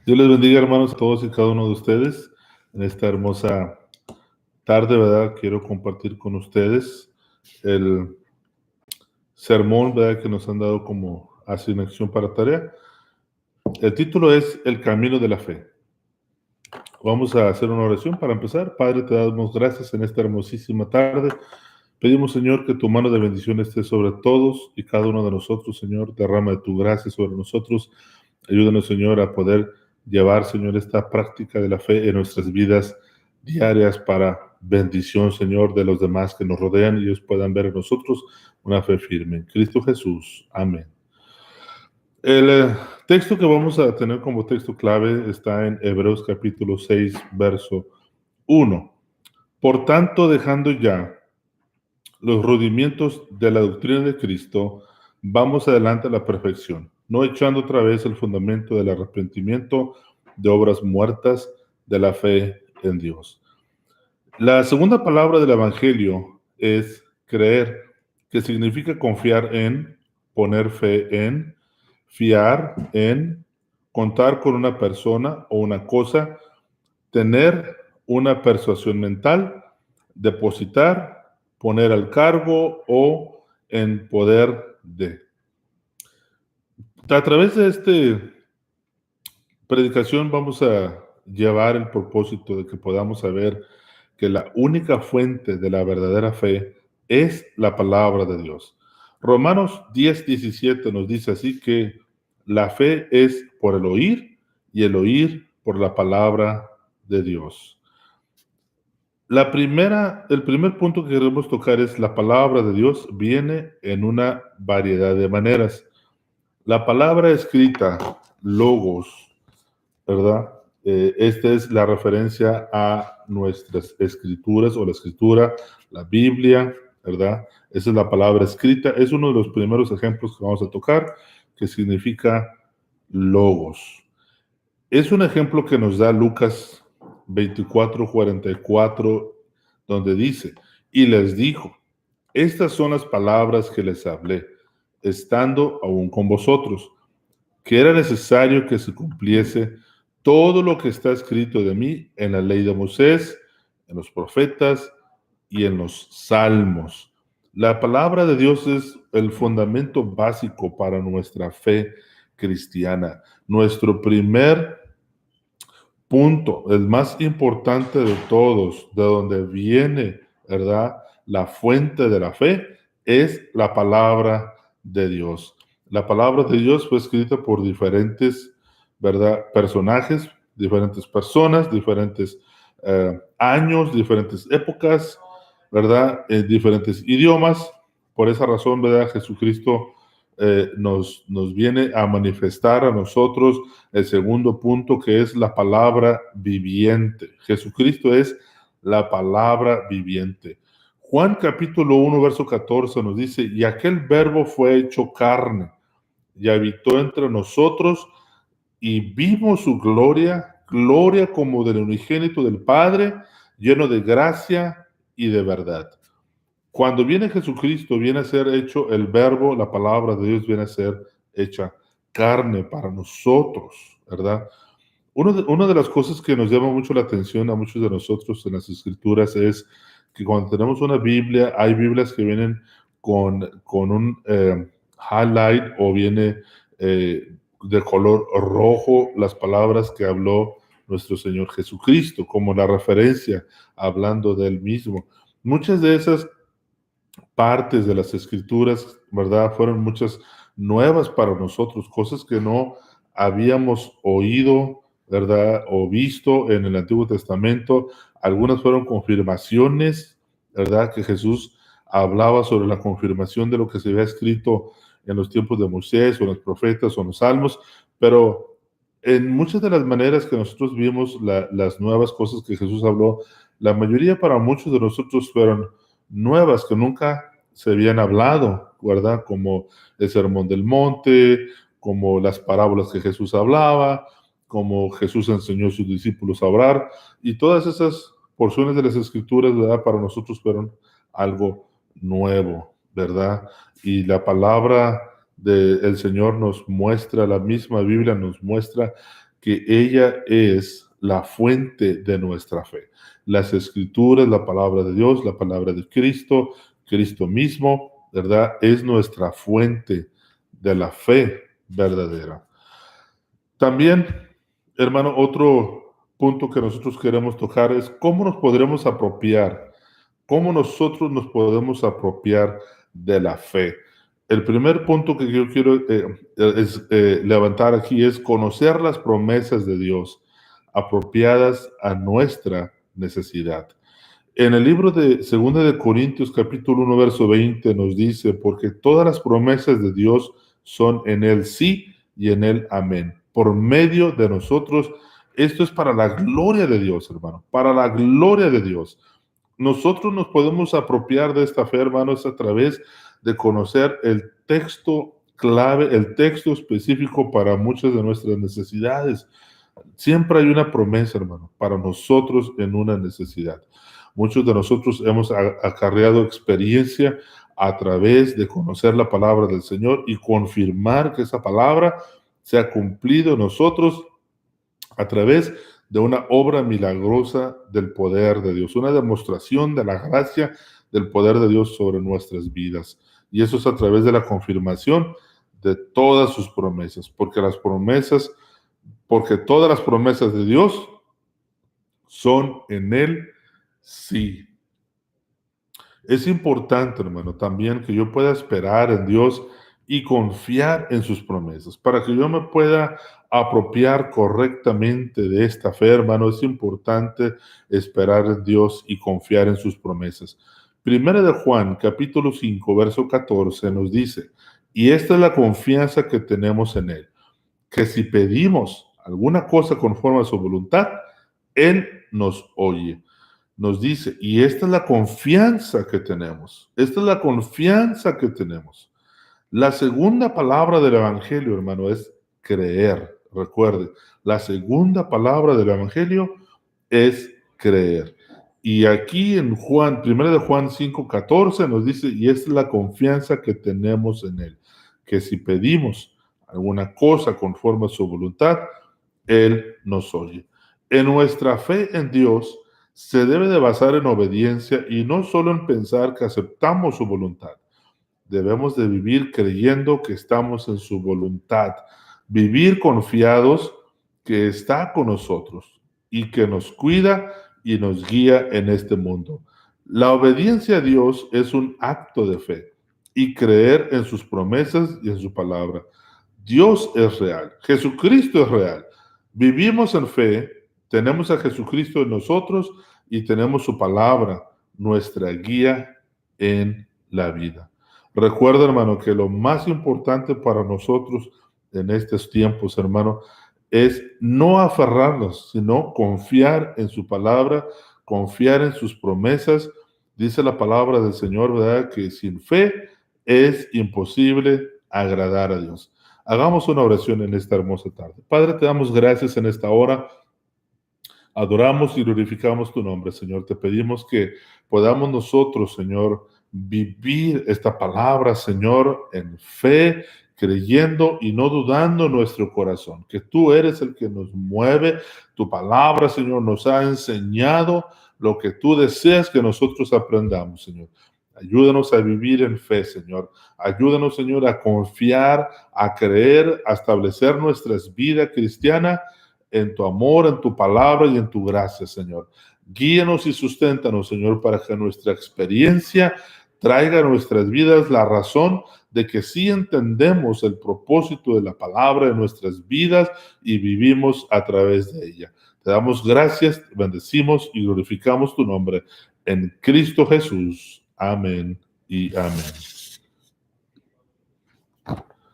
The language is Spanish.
Dios les bendiga, hermanos, a todos y cada uno de ustedes. En esta hermosa tarde, ¿verdad? Quiero compartir con ustedes el sermón, ¿verdad? Que nos han dado como asignación para tarea. El título es El camino de la fe. Vamos a hacer una oración para empezar. Padre, te damos gracias en esta hermosísima tarde. Pedimos, Señor, que tu mano de bendición esté sobre todos y cada uno de nosotros, Señor. Derrama de tu gracia sobre nosotros. Ayúdanos, Señor, a poder llevar, Señor, esta práctica de la fe en nuestras vidas diarias para bendición, Señor, de los demás que nos rodean y ellos puedan ver en nosotros una fe firme. En Cristo Jesús. Amén. El texto que vamos a tener como texto clave está en Hebreos capítulo 6, verso 1. Por tanto, dejando ya los rudimientos de la doctrina de Cristo, vamos adelante a la perfección, no echando otra vez el fundamento del arrepentimiento de obras muertas de la fe en Dios. La segunda palabra del Evangelio es creer, que significa confiar en, poner fe en, fiar en, contar con una persona o una cosa, tener una persuasión mental, depositar, poner al cargo o en poder de. A través de esta predicación vamos a llevar el propósito de que podamos saber que la única fuente de la verdadera fe es la palabra de Dios. Romanos 10:17 nos dice así que la fe es por el oír y el oír por la palabra de Dios. El primer punto que queremos tocar es la palabra de Dios viene en una variedad de maneras. La palabra escrita, logos, ¿verdad? Esta es la referencia a nuestras escrituras o la escritura, la Biblia, ¿verdad? Esa es la palabra escrita. Es uno de los primeros ejemplos que vamos a tocar, que significa logos. Es un ejemplo que nos da Lucas 24:44, donde dice, y les dijo, estas son las palabras que les hablé, estando aún con vosotros, que era necesario que se cumpliese todo lo que está escrito de mí en la ley de Moisés, en los profetas y en los salmos. La palabra de Dios es el fundamento básico para nuestra fe cristiana. Nuestro primer punto, el más importante de todos, de donde viene, ¿verdad? La fuente de la fe es la palabra de Dios. La palabra de Dios fue escrita por diferentes, ¿verdad? Personajes, diferentes personas, diferentes años, diferentes épocas, ¿verdad? En diferentes idiomas. Por esa razón, ¿verdad? Jesucristo nos viene a manifestar a nosotros el segundo punto, que es la palabra viviente. Jesucristo es la palabra viviente. Juan capítulo 1, verso 14 nos dice, y aquel verbo fue hecho carne y habitó entre nosotros y vimos su gloria, gloria como del unigénito del Padre, lleno de gracia y de verdad. Cuando viene Jesucristo, viene a ser hecho el verbo, la palabra de Dios viene a ser hecha carne para nosotros, ¿verdad? Una de las cosas que nos llama mucho la atención a muchos de nosotros en las escrituras es que cuando tenemos una Biblia, hay Biblias que vienen con un highlight o viene de color rojo las palabras que habló nuestro Señor Jesucristo, como la referencia hablando de Él mismo. Muchas de esas partes de las escrituras, ¿verdad? Fueron muchas nuevas para nosotros, cosas que no habíamos oído, ¿verdad? O visto en el Antiguo Testamento. Algunas fueron confirmaciones, ¿verdad? Que Jesús hablaba sobre la confirmación de lo que se había escrito en los tiempos de Moisés o en los profetas o en los salmos, pero en muchas de las maneras que nosotros vimos las nuevas cosas que Jesús habló, la mayoría para muchos de nosotros fueron nuevas que nunca se habían hablado, ¿verdad? Como el Sermón del Monte, como las parábolas que Jesús hablaba, como Jesús enseñó a sus discípulos a orar, y todas esas porciones de las Escrituras, ¿verdad? Para nosotros fueron algo nuevo, ¿verdad? Y la palabra del Señor nos muestra, la misma Biblia nos muestra que ella es la fuente de nuestra fe. Las Escrituras, la palabra de Dios, la palabra de Cristo, Cristo mismo, ¿verdad? Es nuestra fuente de la fe verdadera. También, hermano, otro punto que nosotros queremos tocar es cómo nos podremos apropiar, cómo nosotros nos podemos apropiar de la fe. El primer punto que yo quiero levantar aquí es conocer las promesas de Dios apropiadas a nuestra necesidad. En el libro de 2 de Corintios, capítulo 1, verso 20, nos dice, porque todas las promesas de Dios son en él sí y en él amén. Por medio de nosotros, esto es para la gloria de Dios, hermano, para la gloria de Dios. Nosotros nos podemos apropiar de esta fe, hermanos, a través de conocer el texto clave, el texto específico para muchas de nuestras necesidades. Siempre hay una promesa, hermano, para nosotros en una necesidad. Muchos de nosotros hemos acarreado experiencia a través de conocer la palabra del Señor y confirmar que esa palabra se ha cumplido en nosotros a través de una obra milagrosa del poder de Dios, una demostración de la gracia del poder de Dios sobre nuestras vidas. Y eso es a través de la confirmación de todas sus promesas, porque todas las promesas de Dios son en él sí. Es importante, hermano, también que yo pueda esperar en Dios y confiar en sus promesas. Para que yo me pueda apropiar correctamente de esta fe, hermano, es importante esperar en Dios y confiar en sus promesas. Primera de Juan, capítulo 5, verso 14, nos dice, y esta es la confianza que tenemos en Él, que si pedimos alguna cosa conforme a su voluntad, Él nos oye. Nos dice, y esta es la confianza que tenemos. Esta es la confianza que tenemos. La segunda palabra del Evangelio, hermano, es creer. Recuerde, la segunda palabra del Evangelio es creer. Y aquí en Juan, 1 de Juan 5:14 nos dice, y esta es la confianza que tenemos en Él, que si pedimos alguna cosa conforme a su voluntad, Él nos oye. En nuestra fe en Dios se debe de basar en obediencia y no solo en pensar que aceptamos su voluntad. Debemos de vivir creyendo que estamos en su voluntad, vivir confiados que está con nosotros y que nos cuida y nos guía en este mundo. La obediencia a Dios es un acto de fe y creer en sus promesas y en su palabra. Dios es real, Jesucristo es real. Vivimos en fe, tenemos a Jesucristo en nosotros y tenemos su palabra, nuestra guía en la vida. Recuerda, hermano, que lo más importante para nosotros en estos tiempos, hermano, es no aferrarnos, sino confiar en su palabra, confiar en sus promesas. Dice la palabra del Señor, ¿verdad? Que sin fe es imposible agradar a Dios. Hagamos una oración en esta hermosa tarde. Padre, te damos gracias en esta hora. Adoramos y glorificamos tu nombre, Señor. Te pedimos que podamos nosotros, Señor, vivir esta palabra, Señor, en fe, creyendo y no dudando en nuestro corazón, que tú eres el que nos mueve. Tu palabra, Señor, nos ha enseñado lo que tú deseas que nosotros aprendamos, Señor. Ayúdanos a vivir en fe, Señor. Ayúdanos, Señor, a confiar, a creer, a establecer nuestras vidas cristianas en tu amor, en tu palabra y en tu gracia, Señor. Guíanos y susténtanos, Señor, para que nuestra experiencia traiga a nuestras vidas la razón de que sí entendemos el propósito de la palabra en nuestras vidas y vivimos a través de ella. Te damos gracias, bendecimos y glorificamos tu nombre en Cristo Jesús. Amén y amén.